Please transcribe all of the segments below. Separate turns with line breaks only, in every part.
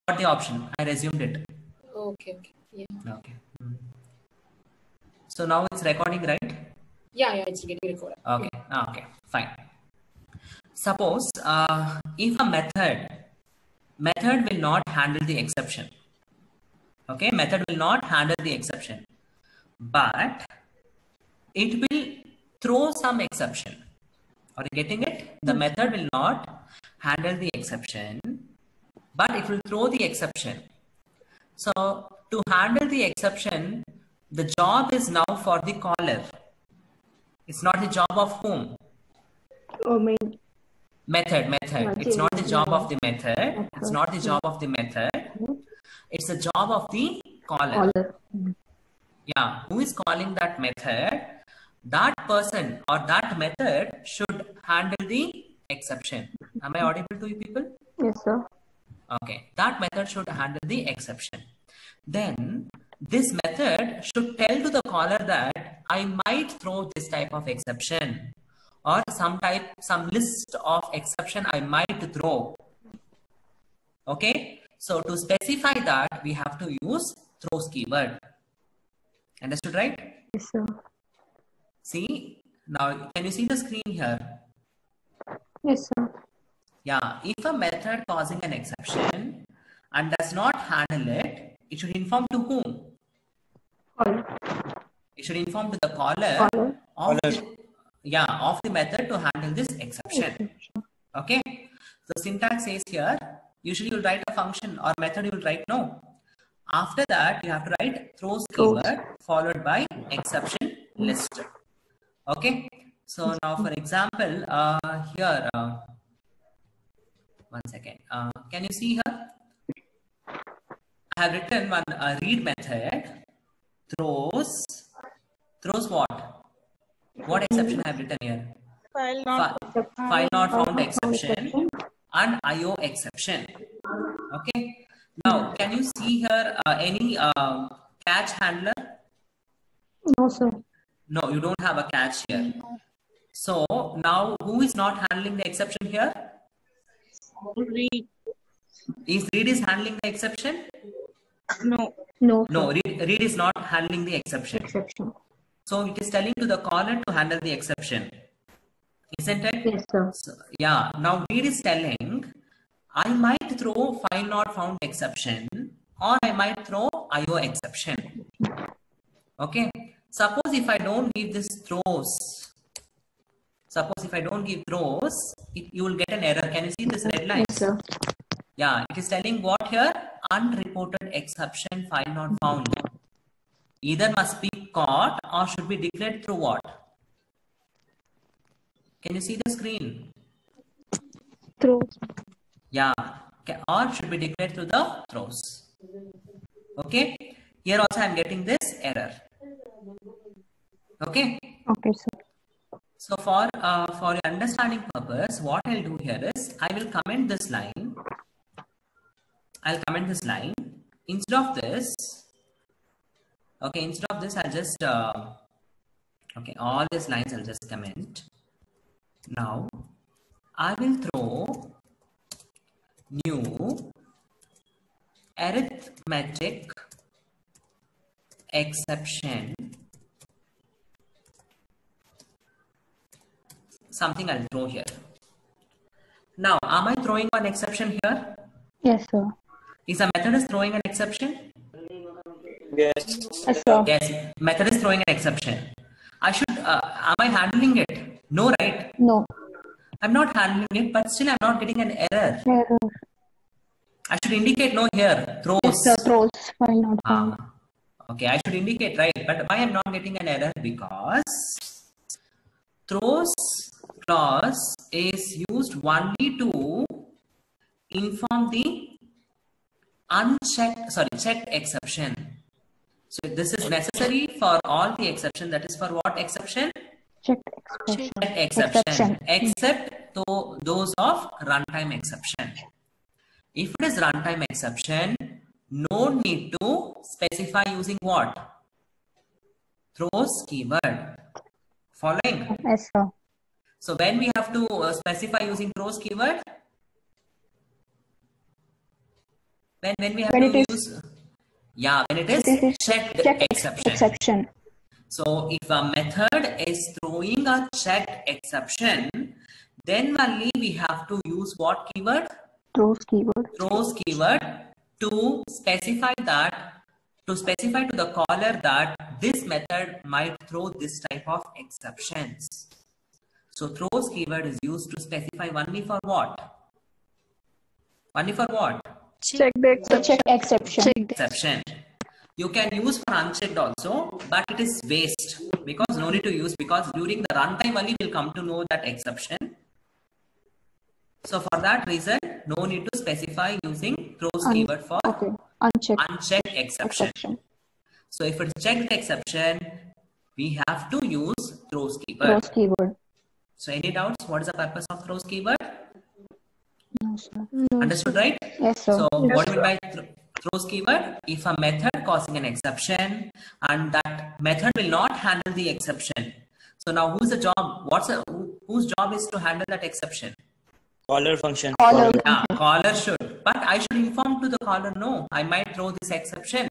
got the option. I resumed it.
Okay. Yeah.
Okay. So now it's recording, right?
Yeah, it's getting recorded.
Okay. Okay. Fine. Suppose if a method will not handle the exception. Okay, method will not handle the exception, but it will throw some exception. Are you getting it? The method will not handle the exception, but it will throw the exception. So to handle the exception, the job is now for the caller. It's not the job of whom? Method. It's not the job of the method. It's not the job of the method. It's the job of the caller. Yeah, who is calling that method? That person or that method should handle the exception. Am I audible to you people?
Yes, sir.
Okay, that method should handle the exception. Then this method should tell to the caller that I might throw this type of exception, or some list of exception I might throw. Okay, so to specify that, we have to use throws keyword. Understood, right?
Yes, sir.
See, now can you see the screen here?
Yes, sir.
Yeah, if a method causing an exception and does not handle it, it should inform to whom?
Caller.
It should inform to the caller of the method to handle this exception. Okay, the syntax says here, usually you'll write a function or method, you'll write no. After that, you have to write throws keyword followed by exception list. Okay, so now for example, here, one second, can you see here? I have written one read method, throws what? What exception I have written here? File not found exception and IO exception. Okay. Now, can you see here any catch handler?
No, sir.
No, you don't have a catch here. So now, who is not handling the exception here?
Read.
Is read is handling the exception?
No.
No, read is not handling the exception. So it is telling to the caller to handle the exception, isn't it?
Yes, sir.
So, yeah. Now read is telling, I might throw find not found exception, or I might throw IO exception. Okay. Suppose if I don't give this throws, you will get an error. Can you see this red line?
Yes, sir.
Yeah, it is telling what here? Unreported exception file not found. Either must be caught or should be declared through what? Can you see the screen?
Throws.
Yeah, or should be declared through the throws. Okay, here also I am getting this error. Okay.
Okay, sir.
So for your understanding purpose, what I'll do here is I will comment this line. Instead of this, I'll just all these lines I'll just comment. Now I will throw new arithmetic exception. Something I'll throw here. Now, am I throwing an exception here?
Yes, sir.
Is the method is throwing an exception?
Yes.
Yes, sir.
Yes, method is throwing an exception. I should, am I handling it? No, right?
No.
I'm not handling it, but still I'm not getting an error.
Error.
I should indicate no here, throws.
Yes, sir. Throws. Find not found.
Okay, I should indicate right, but why I'm not getting an error? Because throws clause is used only to inform the checked exception. So this is necessary for all the exception. That is for what exception?
Checked
Exception. Except those of runtime exception. If it is runtime exception, no need to specify using what? Throws keyword. Following?
Yes, sir.
So when we have to specify using throws keyword? When we have
When
to
it is
use, yeah, when it
it
is
is
checked
checked
exception.
exception.
So if a method is throwing a checked exception, then only we have to use what keyword?
Throws keyword.
Throws keyword to specify to the caller that this method might throw this type of exceptions. So throws keyword is used to specify only for what? Only for what?
Check the exception.
Check exception.
Exception. You can use for unchecked also, but it is waste because no need to use, because during the runtime only will come to know that exception. So for that reason, no need to specify using throws keyword for
Okay. Unchecked
exception. So if it's checked exception, we have to use throws keyword.
Throws keyword.
So any doubts? What is the purpose of throws keyword?
No, sir.
Understood, right?
Yes, sir.
So what do you mean by throws keyword? If a method causing an exception and that method will not handle the exception. So now who's the job? Whose job is to handle that exception?
Caller function.
Caller.
Yeah, caller should. But I should inform to the caller, no, I might throw this exception.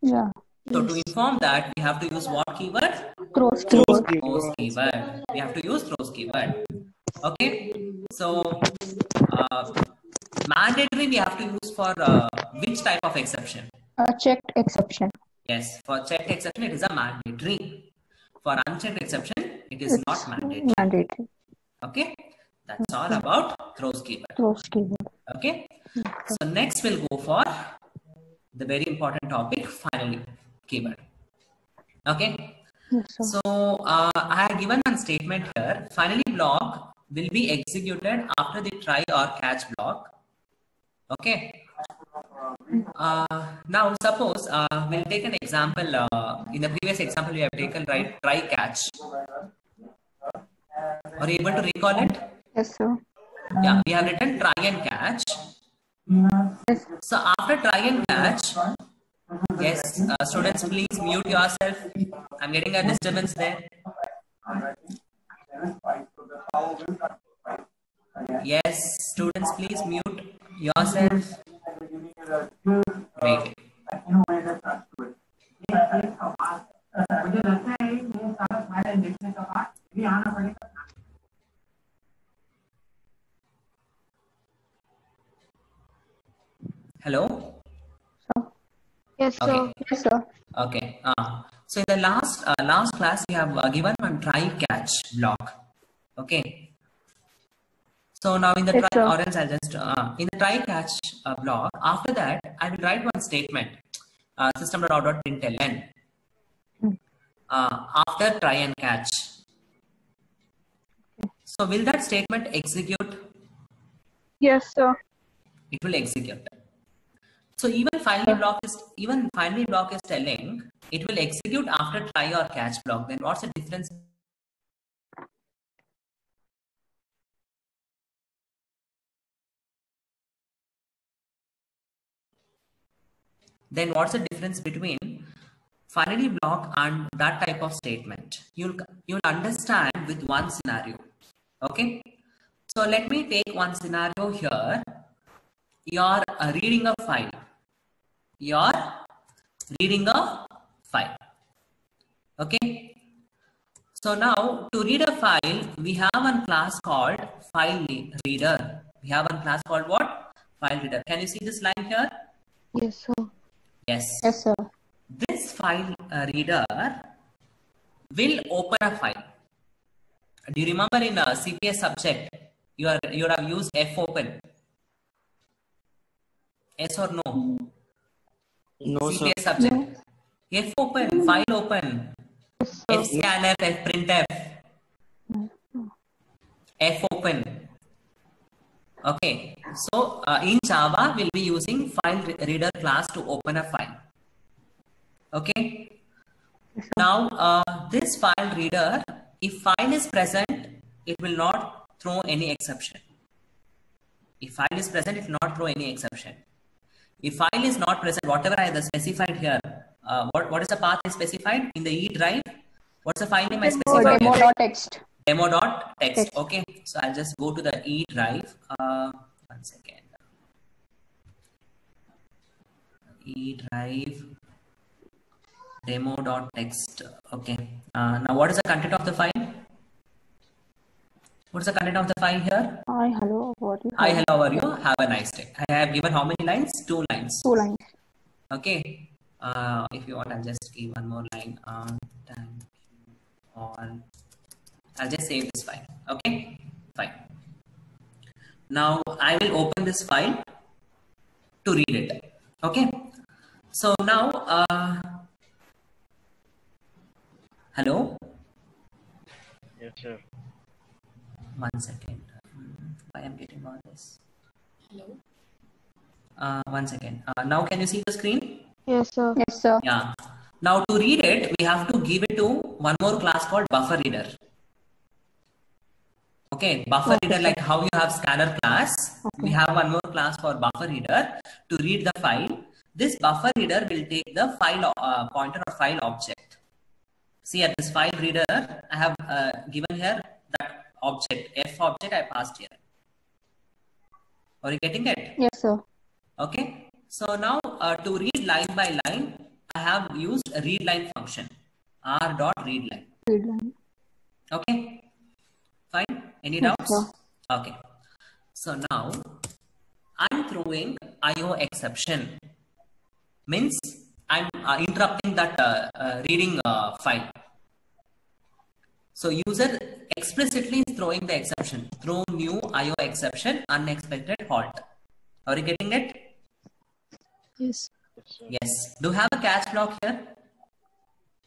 Yeah.
So to inform that, we have to use what keyword?
Throws keyword.
Throws keyword. We have to use throws keyword. Okay. So mandatory we have to use for which type of exception?
Checked exception.
Yes, for checked exception it is a mandatory. For unchecked exception it is not mandatory.
Mandatory.
Okay, that's all about throws keyword.
Throws keyword.
Okay, so next we'll go for the very important topic, finally keyword. Okay,
Yes, sir.
so I have given one statement here. Finally block will be executed after the try or catch block. Okay. Now suppose we'll take an example. In the previous example we have taken try catch. Are you able to recall it?
Yes, sir.
Yeah, we have written try and catch.
Yes.
So after try and catch, yes, students please mute yourself. I'm getting a disturbance there. Yes, students please mute yourself. Wait. Hello?
Yes, sir.
Okay.
Yes, sir.
Okay. So in the last class we have given one try catch block. Okay. So now in the
Yes,
try,
sir.
or else I'll just in the try catch block. After that, I will write one statement. System.out.println. After try and catch. So will that statement execute?
Yes, sir.
It will execute. So even finally block is telling it will execute after try or catch block. Then what's the difference? Then what's the difference between finally block and that type of statement? You'll understand with one scenario. Okay. So let me take one scenario here. You're reading a file. Okay. So now to read a file, we have one class called file reader. We have one class called what? File reader. Can you see this line here?
Yes, sir.
Yes.
Yes, sir.
This file reader will open a file. Do you remember in a CPS subject, you have used fopen? Yes or no?
No, sir.
CPS subject. Fopen, file open. Fscanf, fprintf. Fopen. Okay. So in Java, we'll be using file reader class to open a file. Okay. Now this file reader, if file is present, it will not throw any exception. If file is present, it will not throw any exception. If file is not present, whatever I have specified here, what is the path I specified in the E drive? What's the file name I specified?
Demo.txt.
Demo.txt. Okay, so I'll just go to the E drive. 1 second. drive demo.txt. Okay. Now what is the content of the file? What's the content of the file here?
Hi, hello. What is
Hi, hello, how are you? Have a nice day. I have given how many lines? 2 lines.
2 lines?
Okay. If you want, I'll just give one more line. Thank you all. I'll just save this file. Okay. Fine. Now I will open this file to read it. Okay. So now, hello.
Yes, sir.
1 second. Why I'm getting all this?
Hello.
1 second. Now can you see the screen?
Yes, sir. Yes, sir.
Yeah. Now to read it, we have to give it to one more class called buffer reader. Okay, buffer reader, like how you have scanner class, we have one more class for buffer reader to read the file. This buffer reader will take the file pointer or file object. See at this file reader, I have given here that object, F object I passed here. Are you getting it?
Yes, sir.
Okay. So now to read line by line, I have used a read line function, r.readline.
Read line.
Okay. Fine. Any
Yes,
doubts?
sir.
Okay. So now I'm throwing IO exception. Means I'm interrupting that reading file. So user explicitly is throwing the exception. Throw new IO exception, unexpected halt. Are you getting it?
Yes.
Yes. Do you have a catch block here?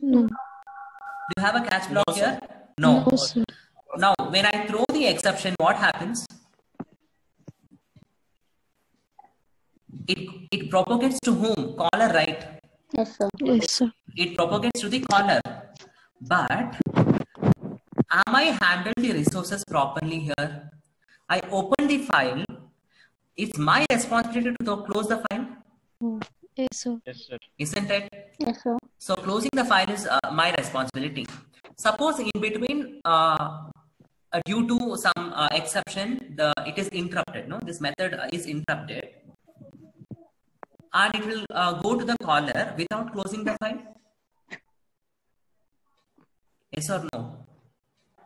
No.
Do you have a catch block
No,
here?
sir.
No.
No, sir.
Now, when I throw the exception, what happens? It propagates to whom? Caller, right?
Yes, sir. Yes, sir.
It propagates to the caller. But am I handling the resources properly here? I open the file. It's my responsibility to close the file,
Yes, sir.
Yes, sir.
isn't it?
Yes, sir.
So closing the file is my responsibility. Suppose in between, due to some exception, it is interrupted. No, this method is interrupted, and it will go to the caller without closing the file. Yes or no?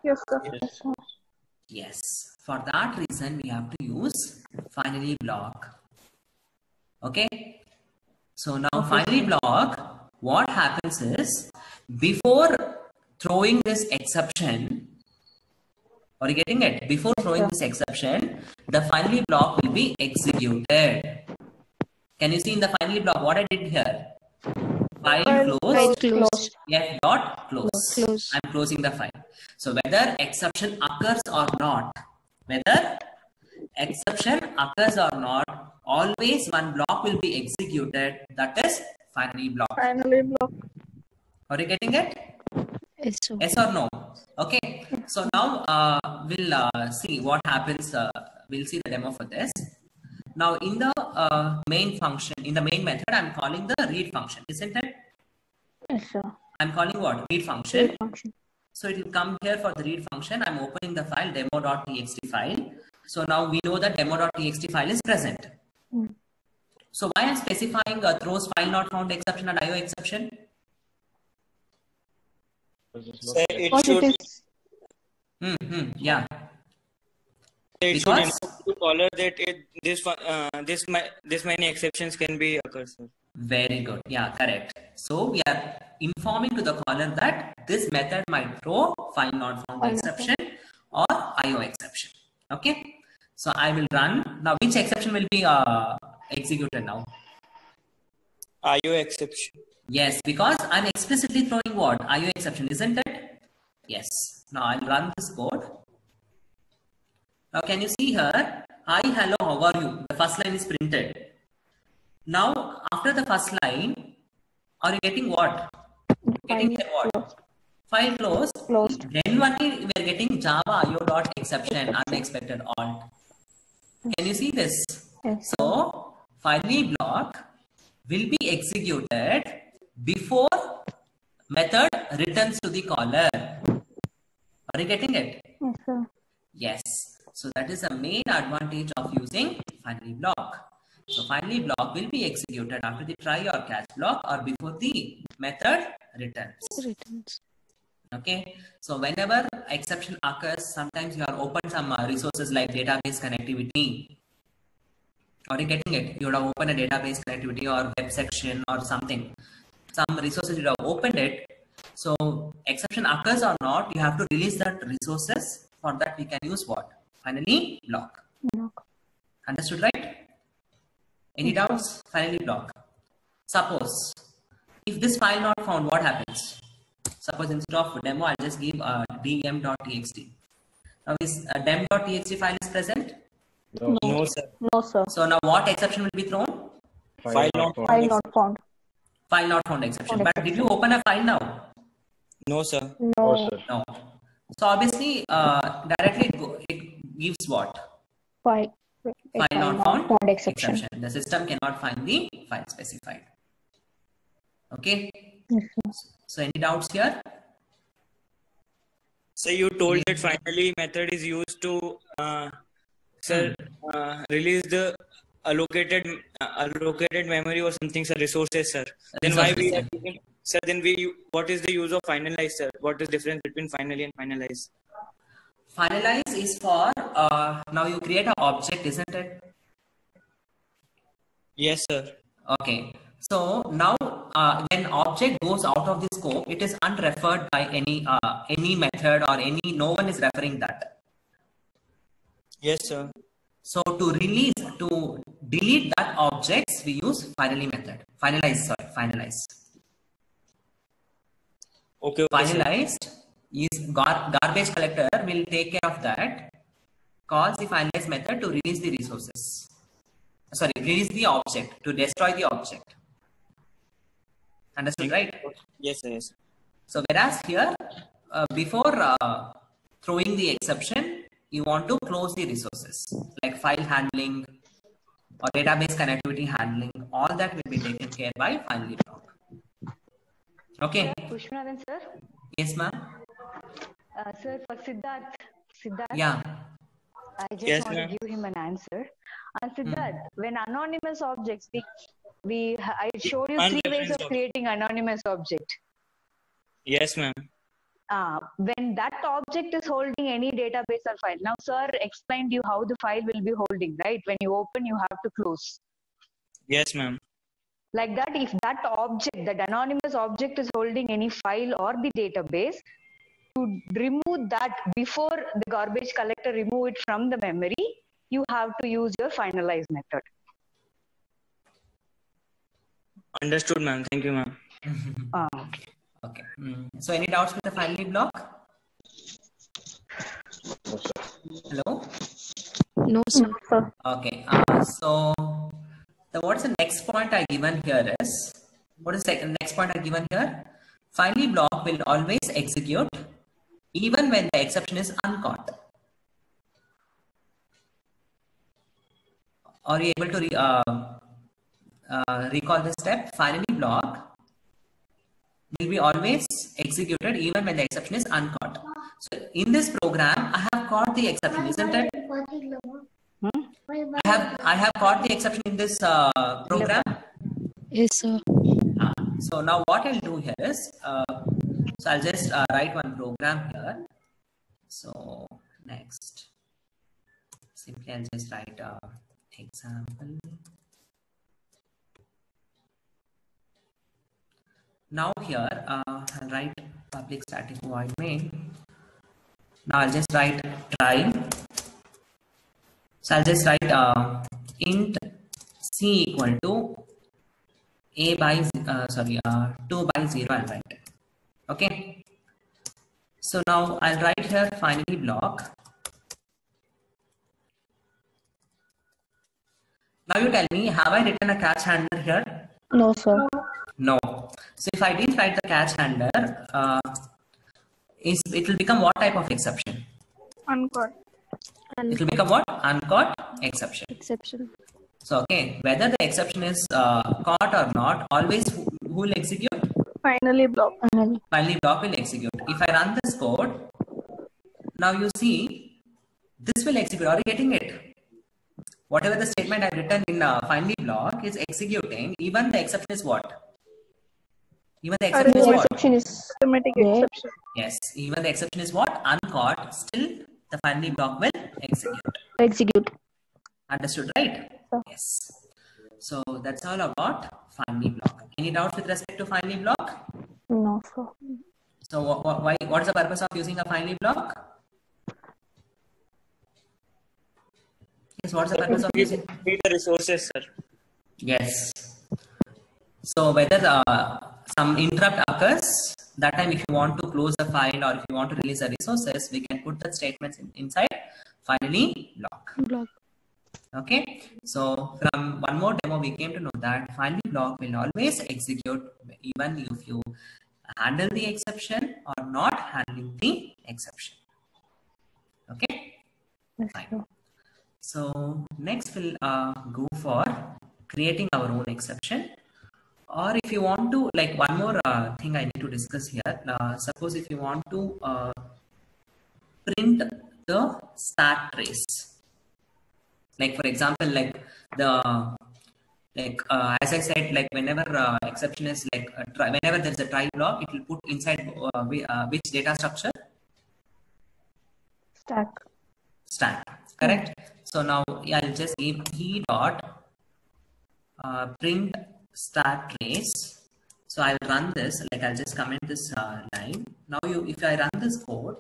Yes, sir.
Yes.
Yes, sir.
Yes. For that reason, we have to use finally block. Okay. So now finally block, what happens is, before throwing this exception, are you getting it? Before throwing this exception, the finally block will be executed. Can you see in the finally block what I did here? File closed.
Closed.
F dot close.
Close.
I'm closing the file. So whether exception occurs or not, always one block will be executed. That is finally block.
Finally block.
Are you getting it?
Yes, sir.
Yes or no? Okay. So now we'll see what happens. We'll see the demo for this. Now in the main function, in the main method, I'm calling the read function, isn't it?
Yes, sir.
I'm calling what? Read function.
Read function.
So it will come here for the read function. I'm opening the file demo.txt file. So now we know that demo.txt file is present. So why I'm specifying throws file not found exception and IO exception?
Sir, it
What
should,
it is?
Yeah.
it should
Because
inform to caller that this many exceptions can be occur, sir.
very good. Yeah, correct. So we are informing to the caller that this method might throw file not found exception or IO exception. Okay. So I will run. Now which exception will be executed now?
IO exception.
Yes, because I'm explicitly throwing what? IO exception, isn't it? Yes. Now I'll run this code. Now can you see here? Hi, hello, how are you? The first line is printed. Now after the first line, are you getting what? Getting here what? File closed.
Closed.
Then only we are getting Java IO.exception unexpected alt. Can you see this?
Yes.
So finally block will be executed before method returns to the caller. Are you getting it?
Yes, sir.
Yes. So that is the main advantage of using finally block. So finally block will be executed after the try or catch block or before the method returns.
Returns.
Okay, so whenever exception occurs, sometimes you are open some resources like database connectivity. Are you getting it? You would have opened a database connectivity or web section or something. Some resources you have opened it. So exception occurs or not, you have to release that resources. For that we can use what? Finally block.
Block.
Understood, right? Any doubts? Finally block. Suppose if this file not found, what happens? Suppose instead of demo, I'll just give dem.txt. Now this dem.txt file is present.
No.
No, sir.
No, sir.
So now what exception will be thrown?
File not found.
File not found.
File not found exception.
Found
But did you open a file now?
No, sir.
No.
No. So obviously directly it gives what?
File.
File not found
exception.
The system cannot find the file specified. Okay.
Yes, sir.
So any doubts here?
So you told that finally method is used to release the allocated memory or something, sir, resources, sir. Then why we
Resources,
are using, sir? Then what is the use of finalize, sir? What is the difference between finally and finalize?
Finalize is for now you create an object, isn't it?
Yes, sir.
Okay. So now when object goes out of the scope, it is unreferred by any method or no one is referring that.
Yes, sir.
So to delete that objects, we use finally method. Finalize.
Okay.
Finalized is garbage collector will take care of that. Calls the finalize method to release the resources. Sorry, release the object, to destroy the object. Understood, right?
Yes, sir. Yes.
So whereas here, before throwing the exception, you want to close the resources like file handling or database connectivity handling. All that will be taken care by finally block. Okay.
Pushpanathan, sir.
Yes, ma'am.
Sir, for Siddharth,
Yeah.
I just
Yes,
want
ma'am.
to give him an answer. And Siddharth, when anonymous objects, I showed you three ways of creating anonymous object.
Yes, ma'am.
When that object is holding any database or file. Now, sir explained you how the file will be holding, right? When you open, you have to close.
Yes, ma'am.
Like that, if that object, that anonymous object is holding any file or the database, to remove that before the garbage collector remove it from the memory, you have to use your finalize method.
Understood, ma'am. Thank you, ma'am.
Okay.
Okay. So any doubts with the finally block? Hello?
No, sir. Sir.
Okay. So what's the next point I given here is, what is the next point I given here? Finally block will always execute even when the exception is uncaught. Are you able to recall this step? Finally block will be always executed even when the exception is uncaught. So in this program, I have caught the exception, isn't it? I have caught the exception in this program.
Yes, sir.
So now what I'll do here is, so I'll just write one program here. So next, simply I'll just write example. Now here I'll write public static void main. Now I'll just write try. So I'll just write int c equal to a by 2 by 0. I'll write. Okay. So now I'll write here finally block. Now you tell me, have I written a catch handler here?
No, sir.
No. So if I didn't write the catch handler, it will become what type of exception?
Uncaught.
It will become what? Uncaught exception.
Exception.
So okay, whether the exception is caught or not, always who will execute?
Finally block.
Finally block will execute. If I run this code, now you see this will execute. Are you getting it? whatever the statement I've written in finally block is executing, even the exception is what? Even the exception is
The
what?
exception is arithmetic exception.
Yes, even the exception is what? Uncaught, still the finally block will execute.
Execute.
Understood, right? Yes. So that's all about finally block. Any doubts with respect to finally block?
No, sir.
So what is the purpose of using a finally block? Yes, what's the purpose of using?
Read the resources, sir.
Yes. So whether some interrupt occurs, that time if you want to close the file or if you want to release the resources, we can put the statements inside finally block. Okay. So from one more demo, we came to know that finally block will always execute even if you handle the exception or not handling the exception. Okay. Fine. So next we'll go for creating our own exception. Or if you want to, like one more thing I need to discuss here. Suppose if you want to print the stack trace, like for example, like the as I said, like whenever exception is like whenever there is a try block, it will put inside which data structure? Stack. Correct. So now I'll just give e dot print stack trace. So I'll run this, like I'll just comment this line. Now if I run this code,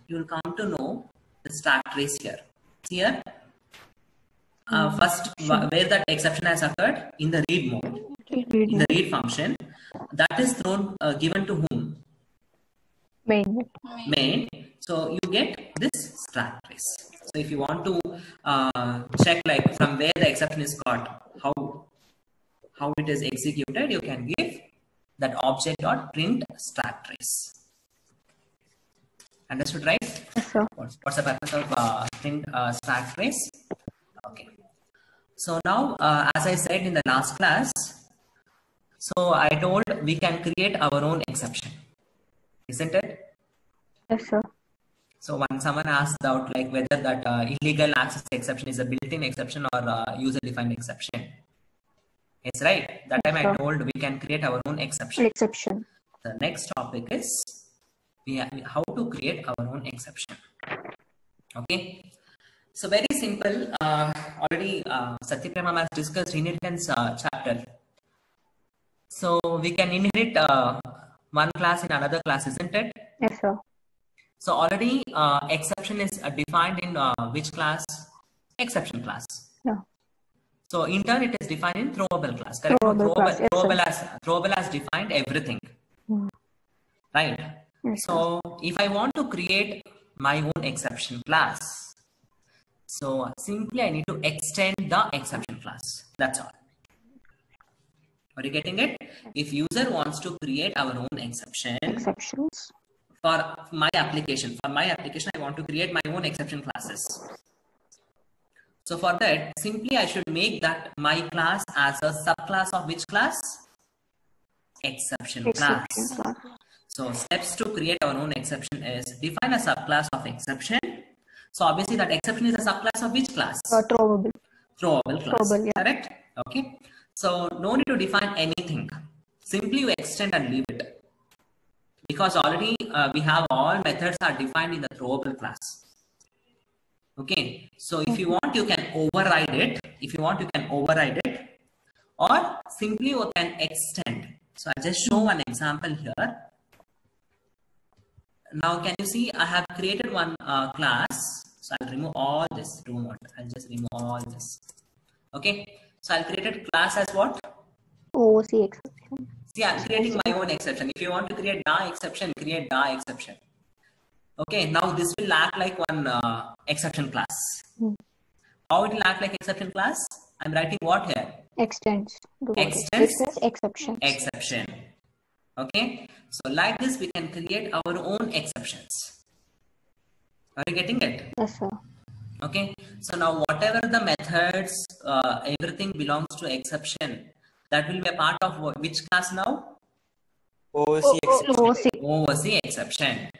you will come to know the stack trace here. Here, first where that exception has occurred in the read mode, in the read function, that is thrown given to whom? Main. So you get this stack trace. So if you want to check like from where the exception is got, how it is executed, you can give that object dot print stack trace. Understood, right?
Yes, sir.
What's the purpose of print stack trace? Okay. So now, as I said in the last class, so I told we can create our own exception, isn't it?
Yes, sir.
So when someone asked out like whether that illegal access exception is a built-in exception or user-defined exception. Yes, right. That time I told we can create our own exception. The next topic is how to create our own exception. Okay. So very simple. Already Satyaprema has discussed inheritance chapter. So we can inherit one class in another class, isn't it?
Yes, sir.
So already exception is defined in which class? Exception class.
Yeah.
So in turn it is defined in throwable class. Correct? Throwable has defined everything. Right?
Yes,
so if I want to create my own exception class, so simply I need to extend the exception class. That's all. Are you getting it? If user wants to create our own exceptions for my application, I want to create my own exception classes. So for that, simply I should make that my class as a subclass of which class? Exception class. So steps to create our own exception is define a subclass of exception. So obviously that exception is a subclass of which class?
Throwable.
Throwable class.
Throwable, yeah.
Correct? Okay. So no need to define anything. Simply you extend and leave it. Because already we have all methods are defined in the throwable class. Okay. So if you want, you can override it. If you want, you can override it. Or simply you can extend. So I'll just show one example here. Now can you see I have created one class. So I'll remove all this. I'll just remove all this. Okay. So I'll create a class as what?
OOC exception.
See, I'm creating my own exception. If you want to create DA exception, create DA exception. Okay. Now this will act like one exception class. How it will act like exception class? I'm writing what here?
Extends.
Exception. Okay. So like this, we can create our own exceptions. Are you getting it?
Yes, sir.
Okay. So now whatever the methods, everything belongs to exception. That will be a part of which class now? OOC exception.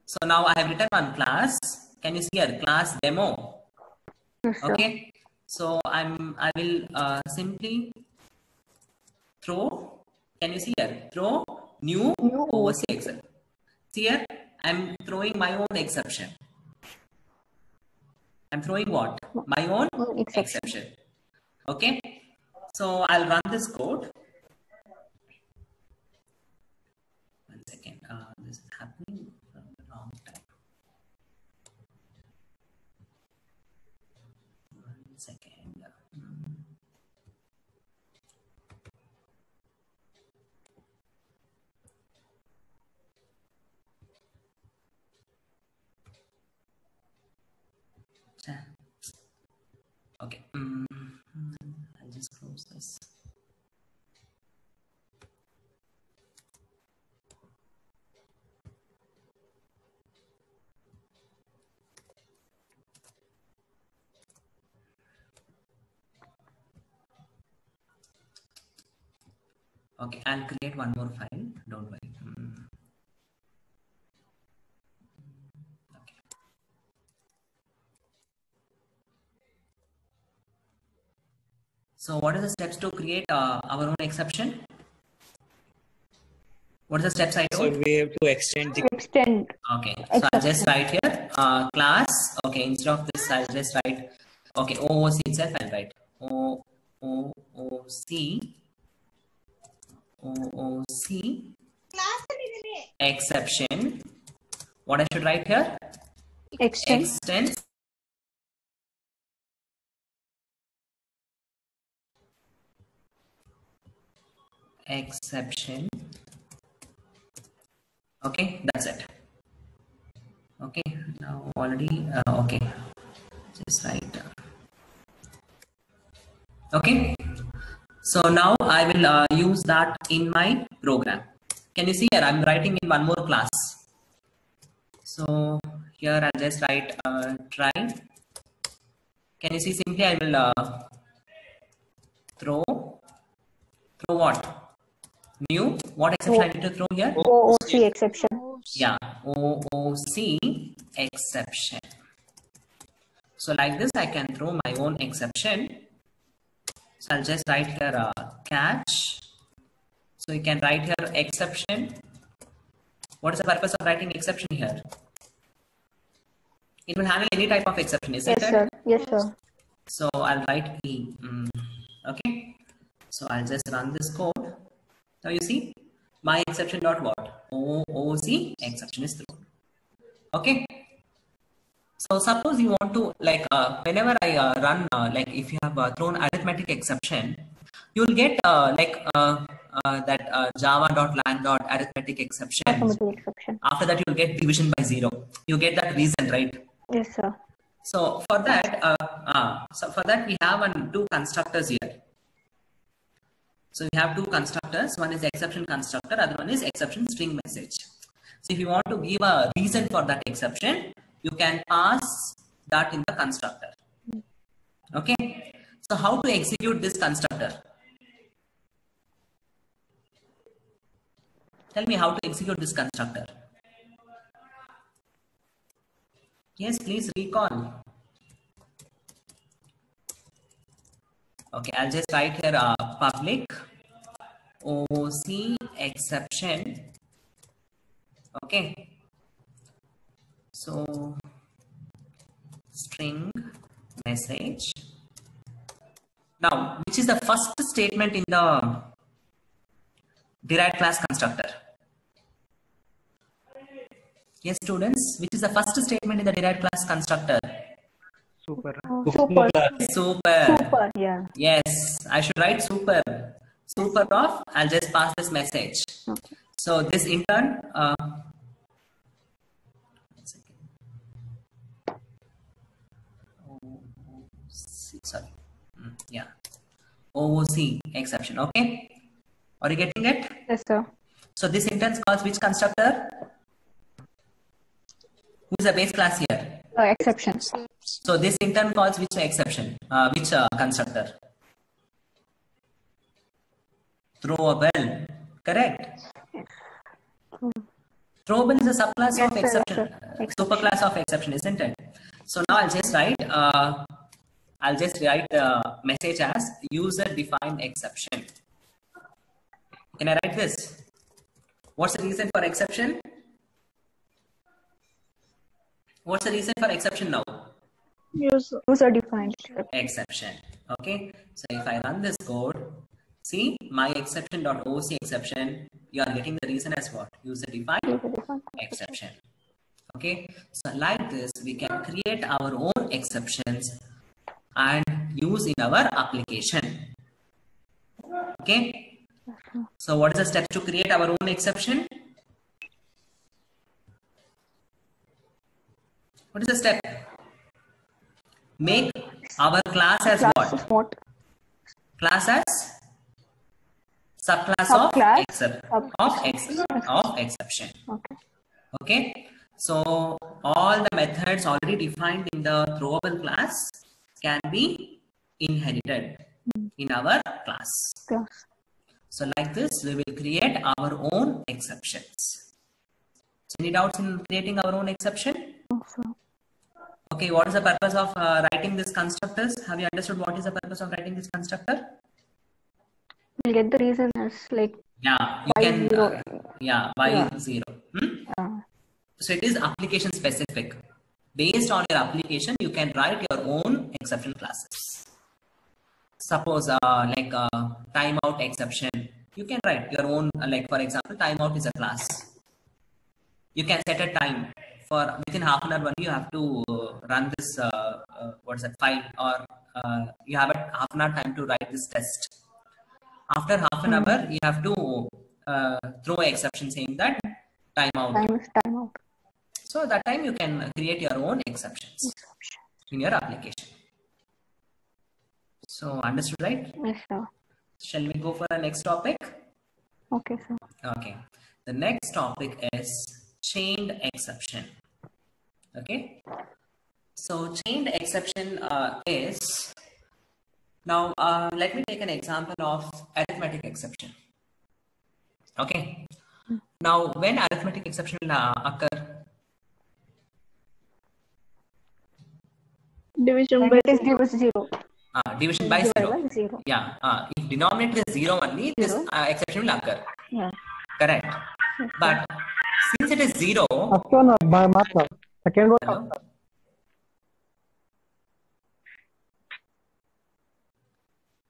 So now I have written one class. Can you see here? Class demo.
Yes, sir.
Okay. So I will simply throw. Can you see here? Throw new OOC exception. See here, I'm throwing my own exception. I'm throwing what? My own exception. Okay. So I'll run this code. One second. This is happening from the wrong time. One second. Okay. I'll just close this. Okay, I'll create one more file. Don't worry. Okay. So what are the steps to create our own exception? What are the steps I told?
So we have to extend the
Okay, so I'll just write here class. Okay, instead of this, I'll just write okay OOC itself. I'll write OOC exception. What I should write here? Extends exception. Okay, that's it. Okay, now already okay, just write. Okay, so now I will use that in my program. Can you see here? I'm writing in one more class. So here I'll just write try. Can you see? Simply I will throw what? New. What exception I need to throw here?
OOC exception.
Yeah, OOC exception. So like this, I can throw my own exception. So I'll just write here catch. So you can write here exception. What is the purpose of writing exception here? It will handle any type of exception, isn't it?
Yes, sir. Yes, sir.
So I'll write E. Okay. So I'll just run this code. Now you see my exception dot what? OOC exception is thrown. Okay. So suppose you want to like whenever I run like if you have thrown arithmetic exception, you will get that java.lang.arithmetic exception. After that you will get division by 0. You get that reason, right?
Yes, sir.
So for that we have two constructors here. So we have two constructors. One is exception constructor, other one is exception string message. So if you want to give a reason for that exception, you can pass that in the constructor. Okay. So how to execute this constructor? Tell me how to execute this constructor. Yes, please recall. Okay, I'll just write here public OOC exception. Okay. So string message. Now, which is the first statement in the derived class constructor? Yes, students, which is the first statement in the derived class constructor?
Super.
Super.
Yeah.
Yes, I should write super. Super of, I'll just pass this message.
Okay.
So this in turn, yeah, OOC exception. Okay, are you getting it?
Yes, sir.
So this in turn calls which constructor? Who is the base class here?
Exception.
So this in turn calls which exception? Which constructor? Throwable. Correct. Throwable is a subclass of exception. Superclass of exception, isn't it? So now I'll just write I'll just write a message as user defined exception. Can I write this? What's the reason for exception? What's the reason for exception now?
User defined
Exception. Okay. So if I run this code, see my exception.oc exception, you are getting the reason as what? User defined exception. Okay. So like this, we can create our own exceptions and use in our application. Okay. So what is the steps to create our own exception? What is the step? Make our class as what? Class as subclass of exception.
Okay.
Okay. So all the methods already defined in the throwable class can be inherited in our class. So like this, we will create our own exceptions. So any doubts in creating our own exception? Okay, what is the purpose of writing these constructors? Have you understood what is the purpose of writing this constructor?
We'll get the reason as like
yeah, you can
zero.
By zero. So it is application specific. Based on your application, you can write your own exception classes. Suppose like timeout exception, you can write your own, like for example, timeout is a class. You can set a time for within half an hour only you have to run this what is that file, or you have a half an hour time to write this test. After half an hour, you have to throw an exception saying that timeout. So that time you can create your own exceptions in your application. So understood, right?
Yes, sir.
Shall we go for the next topic?
Okay, sir.
Okay. The next topic is chained exception. Okay. So chained exception is, now let me take an example of arithmetic exception. Okay. Now when arithmetic exception will occur?
Division by zero.
Division by zero. Yeah. If denominator is zero only, this exception will occur.
Yeah.
Correct. But since it is zero.
Second
Hello?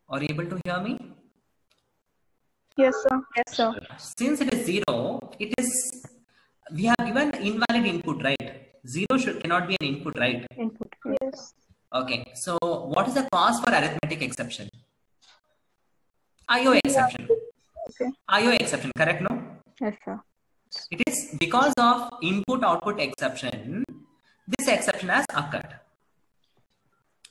Are you able to hear me?
Yes, sir. Yes, sir.
Since it is zero, we have given invalid input, right? Zero cannot be an input, right?
Input. Yes.
Okay. So what is the cause for arithmetic exception? IO exception.
Okay.
IO exception, correct? No?
Yes, sir.
It is because of input-output exception, this exception has occurred.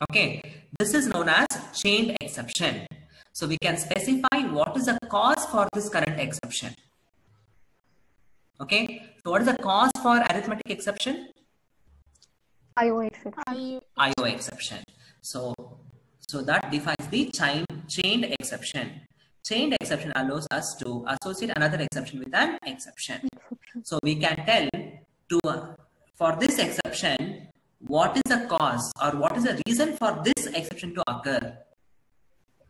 Okay, this is known as chained exception. So we can specify what is the cause for this current exception. Okay, so what is the cause for arithmetic exception?
IO exception.
IO exception. So that defines the chained exception. Chained exception allows us to associate another exception with an exception. So we can tell for this exception, what is the cause or what is the reason for this exception to occur.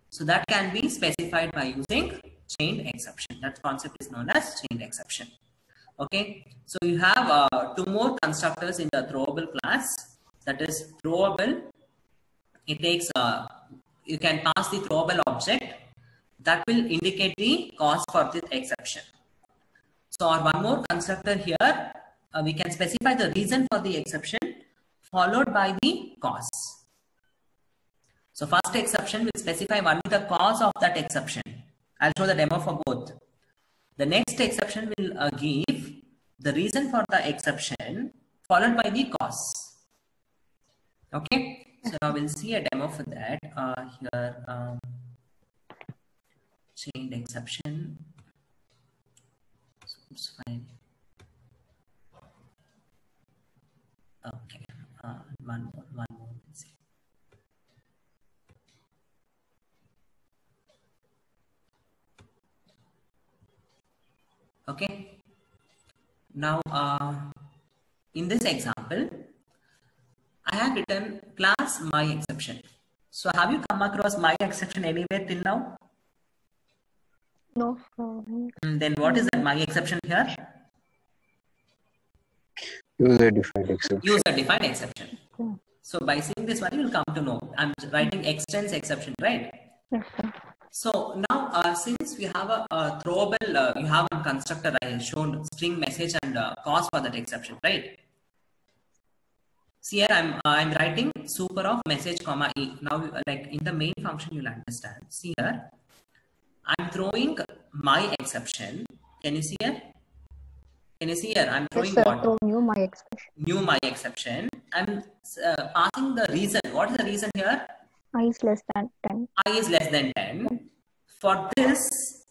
So that can be specified by using chained exception. That concept is known as chained exception. Okay, so you have two more constructors in the throwable class. That is throwable. It takes you can pass the throwable object that will indicate the cause for this exception. So our one more constructor here, we can specify the reason for the exception followed by the cause. So first exception will specify only the cause of that exception. I'll show the demo for both. The next exception will give the reason for the exception followed by the cause. Okay, so now we'll see a demo for that here. Chained exception. So it's fine. Okay, one more. Let's see. Okay. Now, in this example, I have written class my exception. So have you come across my exception anywhere till now?
No, sir.
Then what is that my exception here?
User-defined exception.
User-defined exception.
Okay.
So by seeing this one, you will come to know. I'm writing extends exception, right?
Yes, sir.
So now, since we have a throwable, you have a constructor. I have shown string message and cause for that exception, right? See here, I'm writing super of message comma e. Now, like in the main function, you'll understand. See here, I'm throwing my exception. Can you see here? Can you see here? I'm throwing
Yes, sir.
what?
Throw new my expression.
New my exception. I'm passing the reason. What is the reason here?
I is less than 10.
I is less than 10. For this,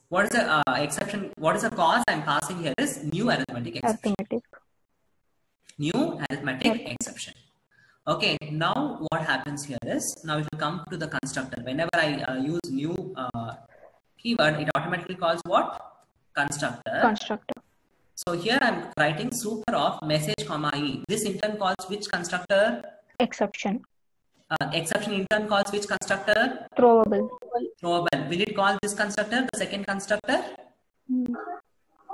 what is the exception? What is the cause I'm passing here is new arithmetic exception.
Arithmetic.
New arithmetic exception. Okay, now what happens here is, now if you come to the constructor, whenever I use new keyword, it automatically calls what? Constructor.
Constructor.
So here I'm writing super of message comma e. This in turn calls which constructor?
Exception.
Exception in turn calls which constructor?
Throwable.
Throwable. Will it call this constructor, the second constructor?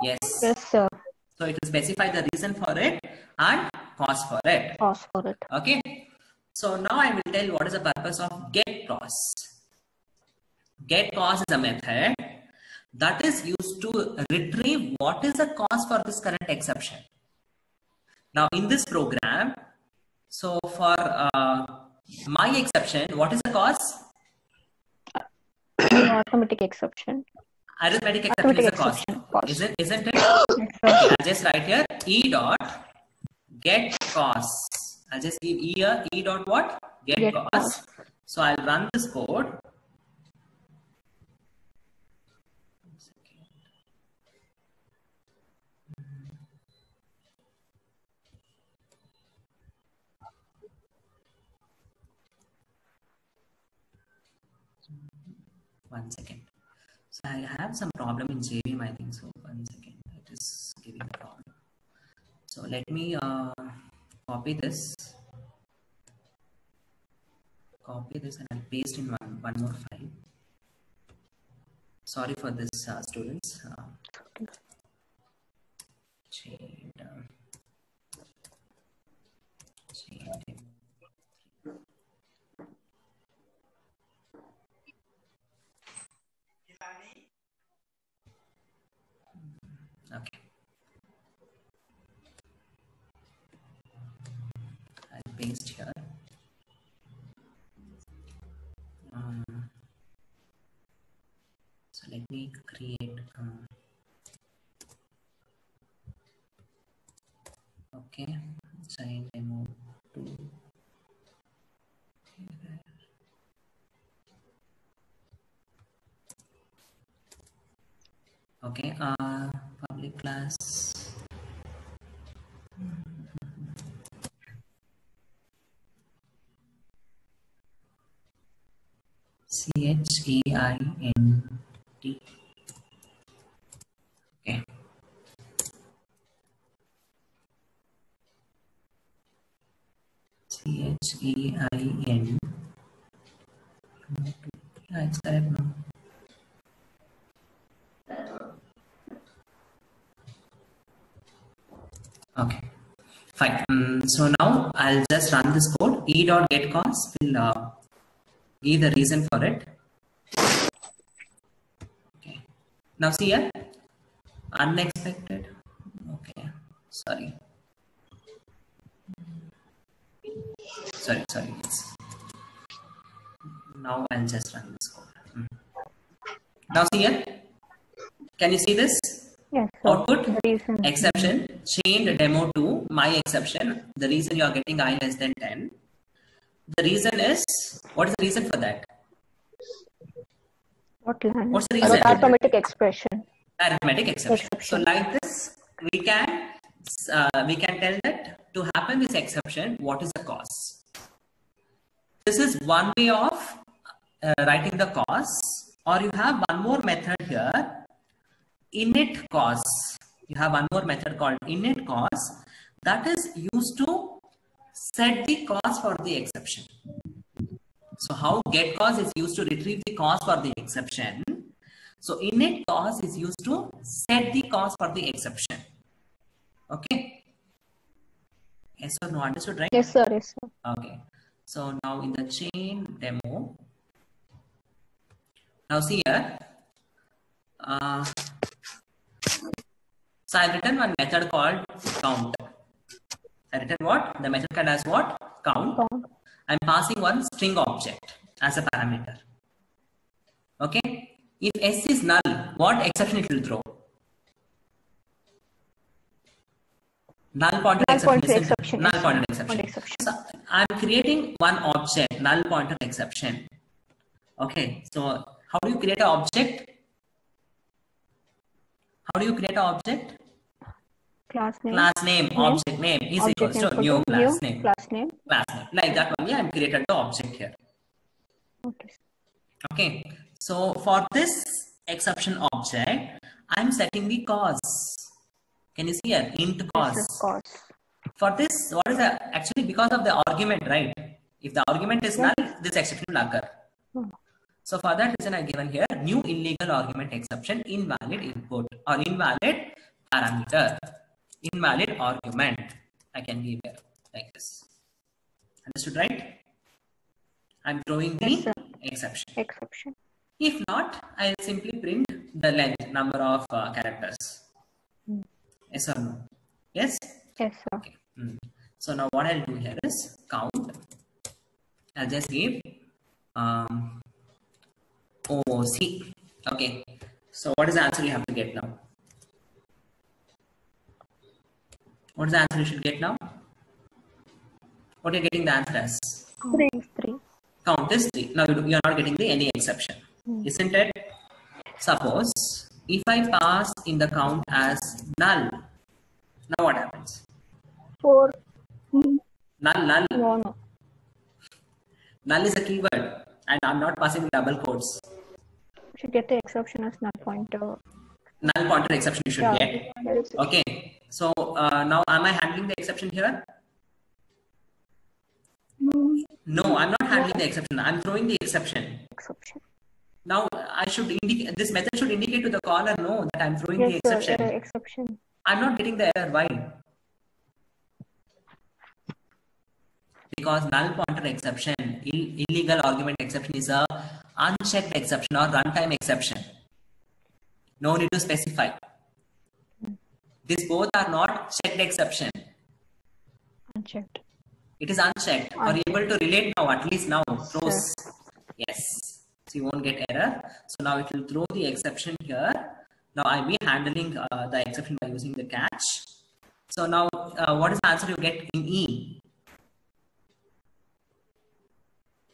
Yes.
Yes, sir.
So it will specify the reason for it and cause for it.
Pause for it.
Okay. So now I will tell you what is the purpose of get cause. Get cause is a method that is used to retrieve what is the cause for this current exception. Now in this program, so for my exception, what is the cause?
Arithmetic exception.
Arithmetic exception is the cause.
Cause.
Isn't it?
Yes, sir.
Okay, I'll just write here e dot get cause. I'll just give e here, e dot what? Get cause. So I'll run this code. One second. So I have some problem in JVM, I think so. 1 second. It is giving a problem. So let me copy this. Copy this and I'll paste in one more file. Sorry for this, students. Chain. Okay. I'll paste here. So let me create. Okay. Sign demo 2. Okay. Public class. CHAINT. Okay. CHAIN. Yeah, it's correct now. Okay, fine. So now I'll just run this code. E dot get cause will give the reason for it. Okay. Now see here, unexpected. Okay, sorry. Yes. Now I'll just run this code. Now see here. Can you see this?
Yes, sir.
Output
The reason.
exception chained demo to my exception. The reason you are getting I less than 10. The reason is, what is the reason for that?
What line?
What's the reason?
Arithmetic expression.
Arithmetic exception. So like this, we can tell that to happen this exception, what is the cause? This is one way of writing the cause, or you have one more method here, init cause. You have one more method called init cause that is used to set the cause for the exception. So how get cause is used to retrieve the cause for the exception. So init cause is used to set the cause for the exception. Okay. Yes or no? Understood, right?
Yes, sir. Yes, sir.
Okay. So now in the chain demo, now see here. So I've written one method called count. I written what? The method called as what? Count. I'm passing one string object as a parameter. Okay. If S is null, what exception it will throw? Null pointer exception. Null pointer exception. So I'm creating one object, null pointer exception. Okay. So how do you create an object? How do you create an object?
Class name.
Class name, object name is equals to new class name.
Class name.
Class name. Like that only I'm created the object here.
Okay.
Okay. So for this exception object, I'm setting the cause. Can you see here? Int cause.
Yes, of course.
For this, what is the actually because of the argument, right? If the argument is null, this exception will occur. So for that reason, I given here new illegal argument exception, invalid input or invalid parameter, invalid argument. I can give here like this. Understood, right? I'm throwing the exception.
Exception.
If not, I'll simply print the length, number of characters. Yes or no? Yes?
Yes, sir.
Okay. So now what I'll do here is count. I'll just give OC. Okay. So what is the answer you have to get now? What is the answer you should get now? What are you getting the answer as?
3.
Count this 3. Now you are not getting any exception. Isn't it? Suppose if I pass in the count as null, now what happens?
4.
Null.
No.
Null is a keyword and I'm not passing double quotes.
You should get the exception as null pointer.
Null pointer exception you should get. Okay. So now am I handling the exception here? No, I'm not handling the exception. I'm throwing the exception. Now I should indicate, this method should indicate to the caller no that I'm throwing the exception.
Sir, exception.
I'm not getting the error. Why? Because null pointer exception, illegal argument exception is a unchecked exception or runtime exception. No need to specify. These both are not checked exception.
Unchecked.
It is unchecked. Are you able to relate now? At least now throws. Yes. So you won't get error. So now it will throw the exception here. Now I'll be handling the exception by using the catch. So now what is the answer you get in E?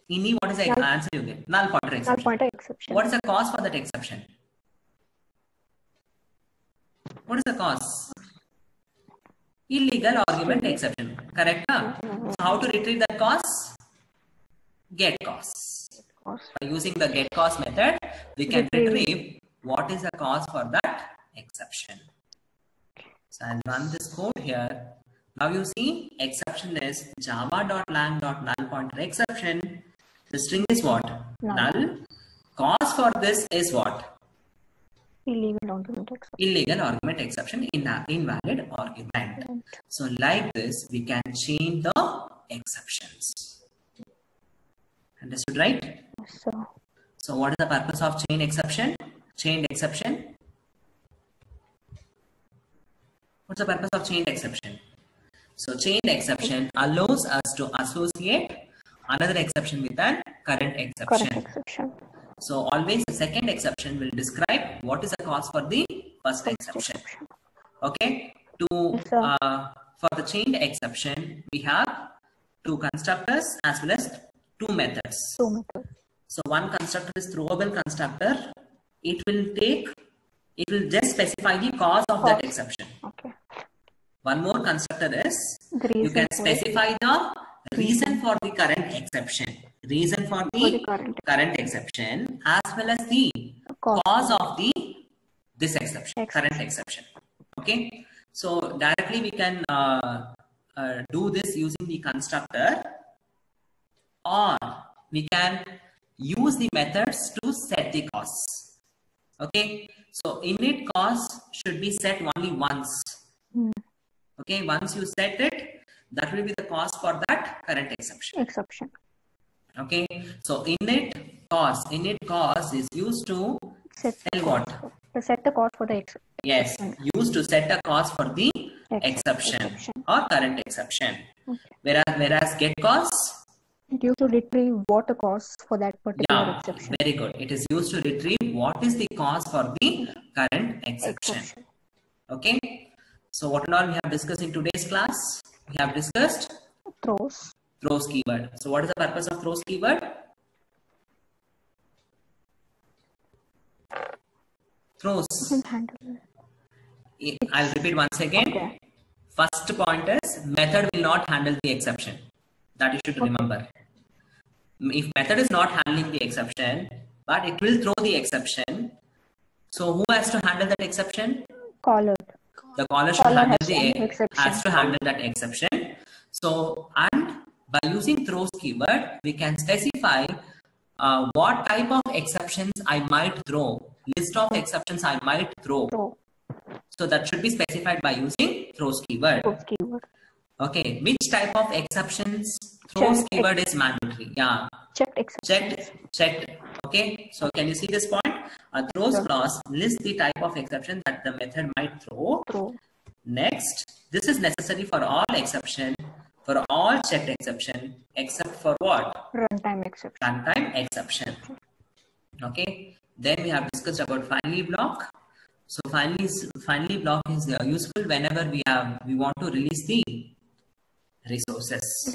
In E, what is the answer you get? Null pointer exception.
Null pointer exception.
What is the cause for that exception? What is the cause? Illegal argument exception. Correct? So how to retrieve that cause? Get cause. By using the get cause method, we can retrieve what is the cause for that exception. So I'll run this code here. Now you see exception is java.lang.null pointer exception. The string is what? Null. Cause for this is what?
Illegal argument exception.
Illegal argument exception, invalid argument. So like this, we can chain the exceptions. Understood, right?
Yes, sir.
So what is the purpose of chain exception? Chained exception. What's the purpose of chained exception? So chained exception allows us to associate another exception with an current exception.
Correct exception.
So always the second exception will describe what is the cause for the first exception. Okay. For the chained exception, we have two constructors as well as two methods. So one constructor is throwable constructor. It will just specify the cause of that exception.
Okay.
One more constructor is you can specify the reason for the current exception. Reason for the current exception as well as the cause of this exception, current exception. Okay. So directly we can do this using the constructor, or we can use the methods to set the costs. Okay, so init cost should be set only once. Okay, once you set it, that will be the cost for that current exception.
Exception.
Okay, so init cost is used to
Set
tell what?
to set the cost for the exception.
Yes, used to set a cost for the
Exception.
exception or current exception.
Okay.
Whereas get costs,
It used to retrieve what the cost for that particular
yeah,
exception.
very good. It is used to retrieve what is the cost for the current exception. Okay, so what and all we have discussed in today's class? We have discussed
Throws.
throws keyword. So what is the purpose of throws keyword? Throws.
You can handle it.
I'll repeat once again.
Okay.
First point is method will not handle the exception. That you should remember. If method is not handling the exception, but it will throw the exception. So who has to handle that exception?
Caller.
The caller should
Caller
handle
has
the
an exception.
has to handle that exception. So, and by using throws keyword, we can specify what type of exceptions I might throw. List of exceptions I might throw.
Throw.
So that should be specified by using throws keyword.
Throws keyword.
Okay, which type of exceptions throws
Checked
keyword is mandatory? Yeah,
Checked exception.
checked. Okay, so can you see this point? A throws clause lists the type of exception that the method might throw.
Throw.
Next, this is necessary for all exception, for all checked exception, except for what?
Runtime exception.
Runtime exception. Okay, then we have discussed about finally block. So finally block is useful whenever we want to release the resources.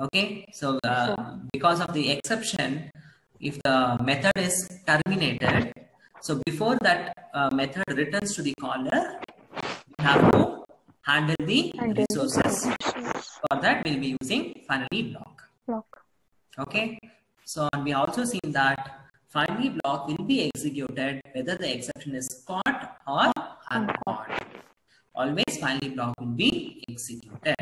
Okay, so because of the exception, if the method is terminated, so before that method returns to the caller, we have to handle the resources. For that, we'll be using finally block.
Block.
Okay, so we also seen that finally block will be executed whether the exception is caught or uncaught. Always finally block will be executed.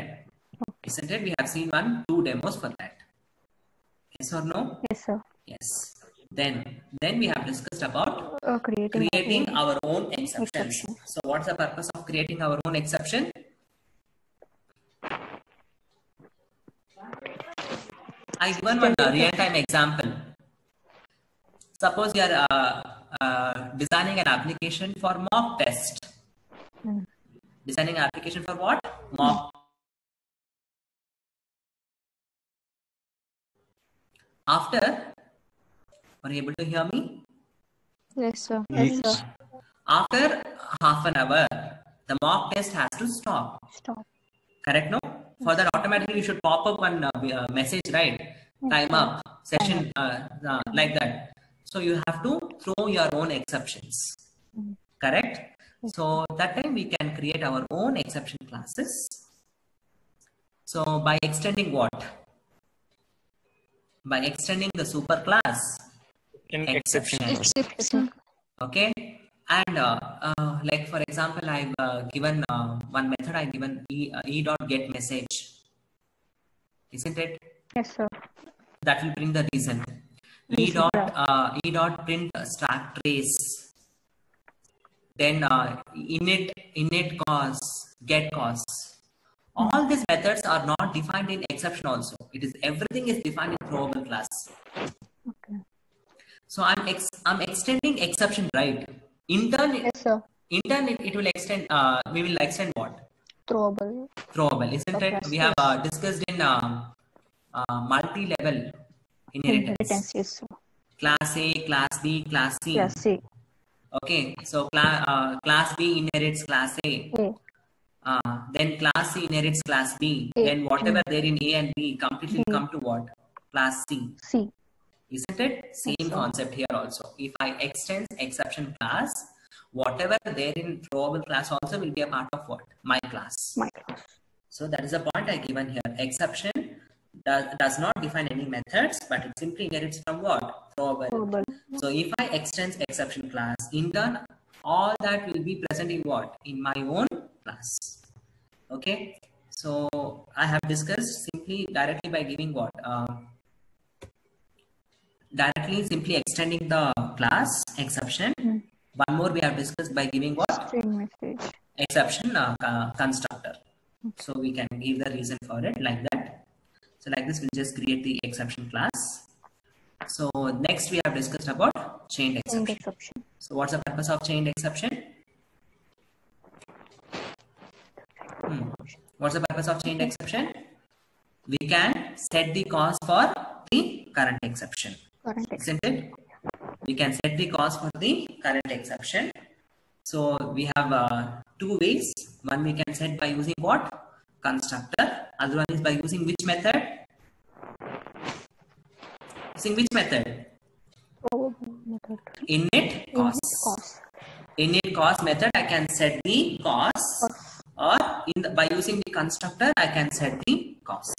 Isn't it? We have seen 2 demos for that. Yes or no?
Yes, sir.
Yes. Then we have discussed about
Creating
our own exceptions.
exception.
So what's the purpose of creating our own exception? I given one real-time example. Suppose you are designing an application for mock test. Designing an application for what? Mock. After, are you able to hear me?
Yes, sir. Yes, sir.
After half an hour, the mock test has to stop.
Stop.
Correct, no? For that, automatically you should pop up one message, right? Time up, session, like that. So you have to throw your own exceptions. Correct? So that time we can create our own exception classes. So by extending what? By extending the super class exception.
Exception.
Okay, and like for example, I've given one method. I've given e.get message, isn't it?
Yes, sir.
That will bring the reason. E dot print stack trace. Then init costs, get costs. All these methods are not defined in exception also. Everything is defined in throwable class.
Okay.
So I'm extending exception, right? Intern,
Yes, sir.
it will extend. We will extend what?
Throwable.
Throwable, isn't
Okay,
it? We have discussed in multi-level inheritance.
Yes, sir.
Class A, Class B, Class C.
Yes, C.
Okay, so Class B inherits Class A.
A.
Then Class C inherits Class B.
A.
Then whatever there in A and B completely come to what? Class C.
C.
Isn't it? Same concept here also. If I extend exception class, whatever there in throwable class also will be a part of what? My class.
My class.
So that is the point I given here. Exception does not define any methods, but it simply inherits from what? Throwable.
Throwable.
So if I extend exception class, in turn, all that will be present in what? In my own class. Okay. So I have discussed simply directly by giving what? directly simply extending the class exception. One more we have discussed by giving what?
String message.
Exception constructor. So we can give the reason for it like that. So like this, we'll just create the exception class. So next we have discussed about chained
Chained
exception.
exception.
So what's the purpose of chained exception? What's the purpose of chained exception? We can set the cause for the current exception.
Current
Isn't it? We can set the cause for the current exception. So we have two ways. One we can set by using what? Constructor. Other one is by using which method? Using which method?
probable method.
Init cause.
Cause.
Init cause method, I can set the cause, or by using the constructor, I can set the cause.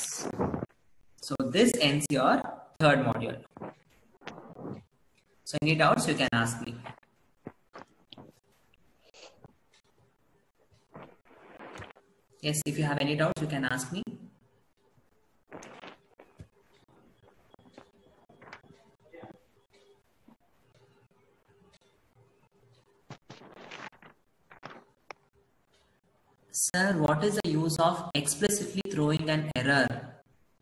So this ends your third module. So any doubts you can ask me. Yes, if you have any doubts, you can ask me. Sir, what is the use of explicitly throwing an error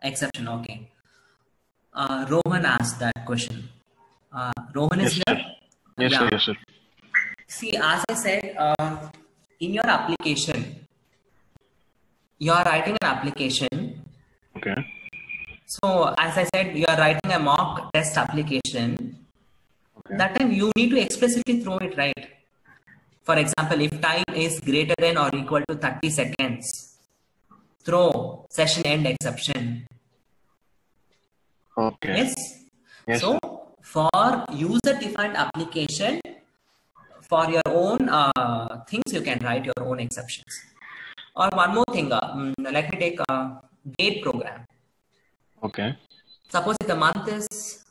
exception? Okay. Rohan asked that question. Rohan is
Yes,
here?
sir. Yes,
Yeah.
sir. Yes, sir.
See, as I said, in your application, you are writing an application.
Okay.
So, as I said, you are writing a mock test application.
Okay.
That time you need to explicitly throw it, right? For example, if time is greater than or equal to 30 seconds, throw session end exception.
Okay.
Yes?
Yes,
So, for user-defined application, for your own things, you can write your own exceptions. Or one more thing, let me take a date program.
Okay.
Suppose if the month is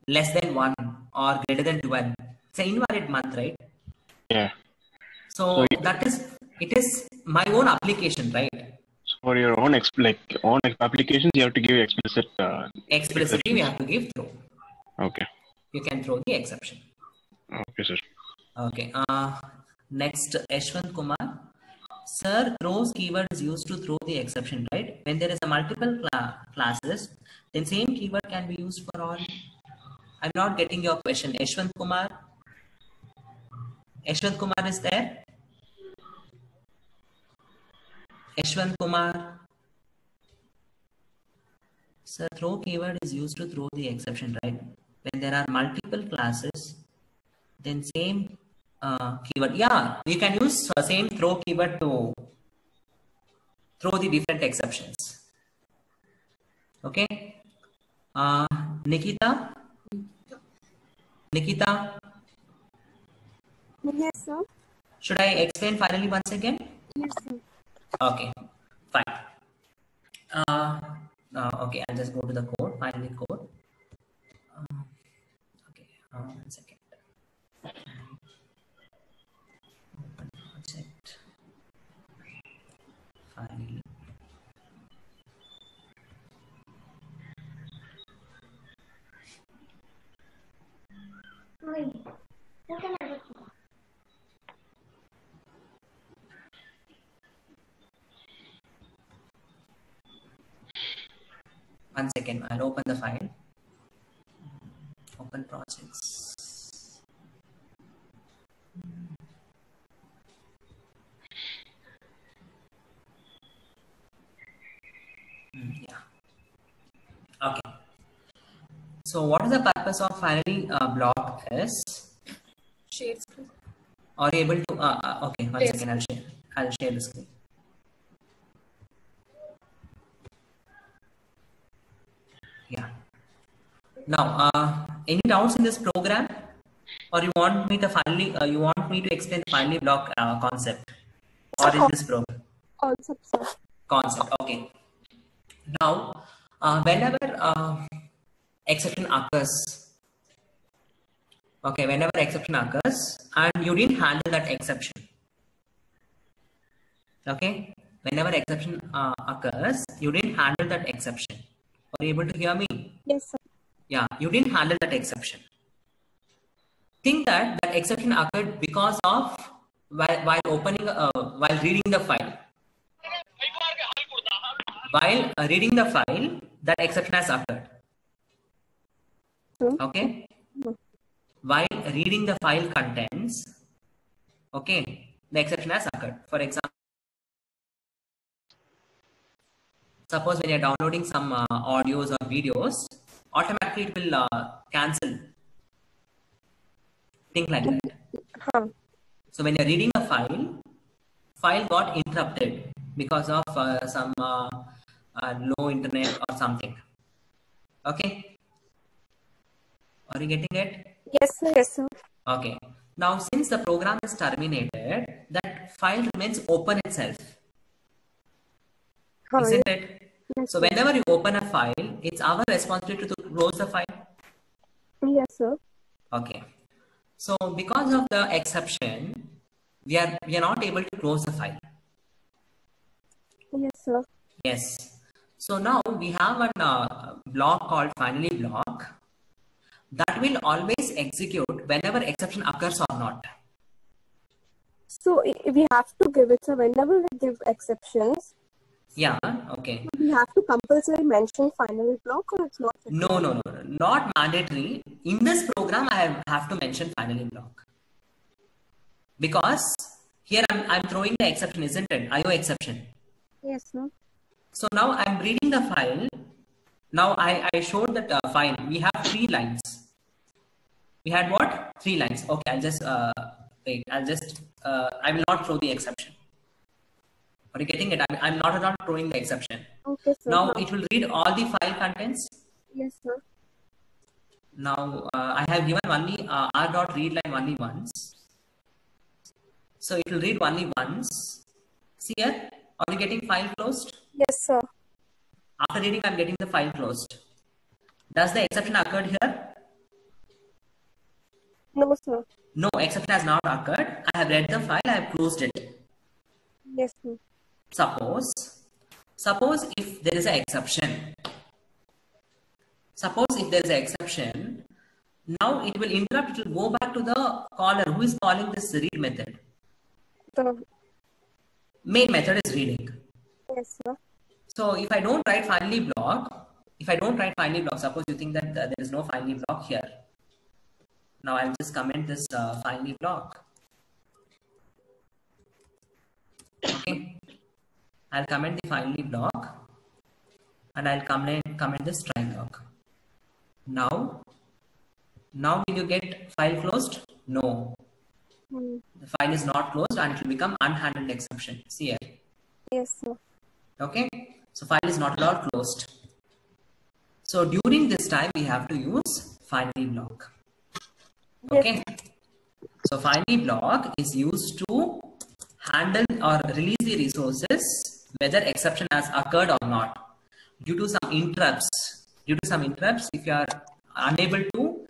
less than 1 or greater than 12, it's an invalid month, right?
Yeah.
So that is, it is my own application, right?
So for your own applications, you have to give explicit.
Explicitly, we have to give throw.
Okay.
You can throw the exception.
Okay, sir.
Okay. Next, Ashwant Kumar. Sir, throws keyword is used to throw the exception, right? When there is a multiple classes, then same keyword can be used for all. I'm not getting your question. Ashwant Kumar. Ashwant Kumar is there? Ashwant Kumar. Sir, throw keyword is used to throw the exception, right? When there are multiple classes, then same keyword. Yeah, we can use same throw keyword to throw the different exceptions. Okay. Nikita. Nikita.
Yes, sir.
Should I explain finally once again?
Yes, sir.
Okay, fine. Okay, I'll just go to the code, finally code. Okay, 1 second. Open project. Finally. One second, I'll open the file. Open projects. Yeah. Okay. So what is the purpose of finally block is?
Share screen.
Are you able to? Okay, one
Yes.
second. I'll share the screen. Yeah. Now, any doubts in this program, or you want me to explain the finally block concept, or in this program
Concept, sir.
concept? Okay. Now, whenever exception occurs, okay, whenever exception occurs, and you didn't handle that exception, okay, whenever exception occurs, you didn't handle that exception. Are you able to hear me?
Yes, sir.
Yeah, you didn't handle that exception. Think that that exception occurred because of while opening, while reading the file. While reading the file, that exception has occurred. Okay. While reading the file contents, okay, the exception has occurred. For example, suppose when you're downloading some audios or videos, automatically it will cancel. Think like that. So when you're reading a file got interrupted because of some low internet or something. Okay. Are you getting it?
Yes, sir. Yes, sir.
Okay. Now, since the program is terminated, that file remains open itself. Isn't it?
Yes,
So whenever you open a file, it's our responsibility to close the file.
yes, sir.
Okay. So because of the exception, we are not able to close the file.
Yes, sir.
Yes. So now we have a block called finally block that will always execute whenever exception occurs or not.
So we have to give it, so whenever we give exceptions,
Yeah. Okay.
we have to compulsory mention finally block, or it's not?
No, not mandatory. In this program, I have to mention finally block because here I'm throwing the exception, isn't it? IO exception.
Yes, sir.
So now I'm reading the file. Now I showed that file. We have 3 lines. We had what? 3 lines. Okay, I'll just wait. I will not throw the exception. Are you getting it? I'm not at all throwing the exception.
Okay, sir.
Now it will read all the file contents.
Yes, sir.
Now I have given only r.readLine only once. So it will read only once. See here? Are you getting file closed?
Yes, sir.
After reading, I'm getting the file closed. Does the exception occurred here?
No, sir.
No, exception has not occurred. I have read the file, I have closed it.
Yes, sir.
Suppose if there is an exception. Suppose if there is an exception, now it will interrupt, it will go back to the caller who is calling this read method.
The,
Main method is reading.
yes, sir.
So if I don't write finally block, suppose you think that there is no finally block here. Now I'll just comment this finally block. Okay. I'll comment the finally block and I'll comment this try block. Now will you get file closed? No. The file is not closed and it will become unhandled exception. See here.
Yes, sir.
Okay. So file is not at all closed. So during this time we have to use finally block. Okay. So finally block is used to handle or release the resources whether exception has occurred or not. Due to some interrupts, if you are unable to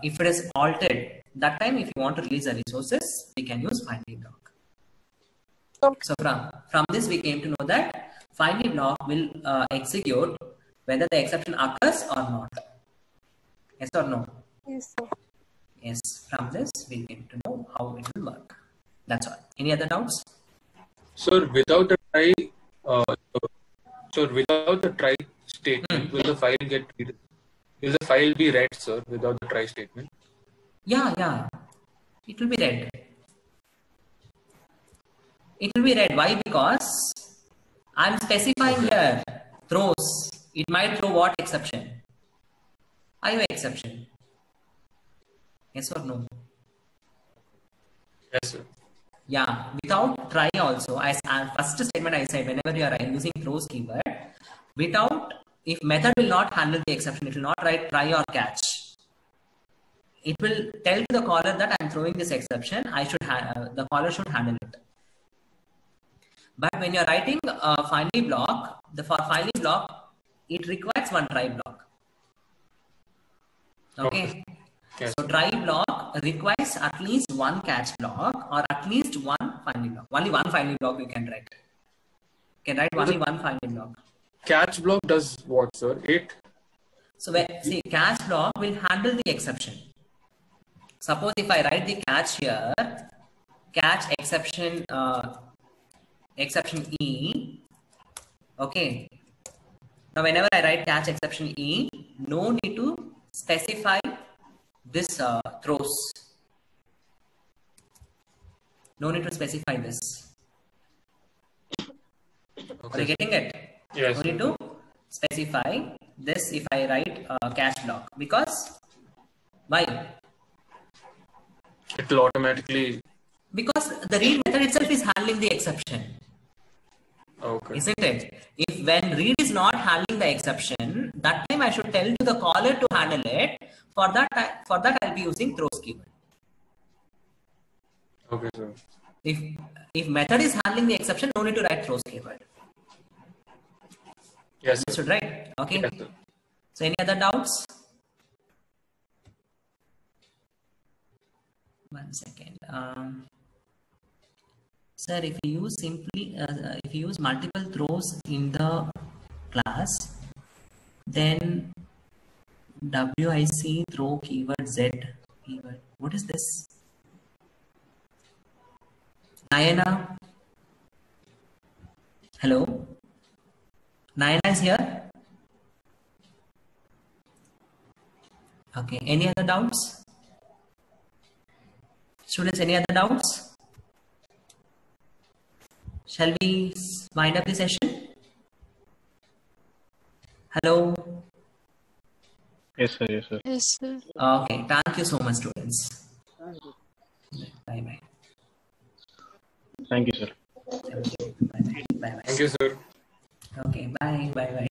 if it is altered, that time if you want to release the resources, we can use finally block.
Okay.
So from this we came to know that finally block will execute whether the exception occurs or not. Yes or no?
Yes, sir.
Yes, from this we came to know how it will work. That's all. Any other doubts?
Sir, without the try statement, will the file will the file be read, sir, without the try statement?
Yeah. It will be read. It will be read. Why? Because I'm specifying here throws. It might throw what exception? IO exception. Yes or no?
Yes, sir.
Yeah, without try also, as first statement I said, whenever you are using throws keyword, if method will not handle the exception, it will not write try or catch. It will tell to the caller that I'm throwing this exception, the caller should handle it. But when you're writing finally block, for finally block, it requires one try block. Okay.
Yes.
So try block requires at least one catch block or at least one finally block. Only one finally block you can write. You can write only one finally block.
Catch block does what, sir? 8?
So see, catch block will handle the exception. Suppose if I write the catch here, catch exception exception E. Okay. Now whenever I write catch exception E, no need to specify this throws. No need to specify this. Are you getting it?
Yes.
No need to specify this if I write catch block. Because why?
It will automatically.
Because the read method itself is handling the exception.
Okay.
Isn't it? If when read is not handling the exception, that time I should tell to the caller to handle it. For that I'll be using throws keyword.
Okay, sir.
If method is handling the exception, no need to write throws keyword.
Yes, sir.
Understood, right? Okay.
Yes, sir.
So any other doubts? One second. Sir, if you use if you use multiple throws in the class, then WIC throw keyword Z keyword. What is this? Nayana? Hello? Nayana is here? Okay, any other doubts? Students, any other doubts? Shall we wind up the session? Hello?
Yes, sir. Yes, sir.
Yes, sir.
Okay, thank you so much, students. Bye-bye.
Thank you, sir.
Bye-bye. Bye-bye.
Thank you, sir.
Okay, bye. Bye-bye.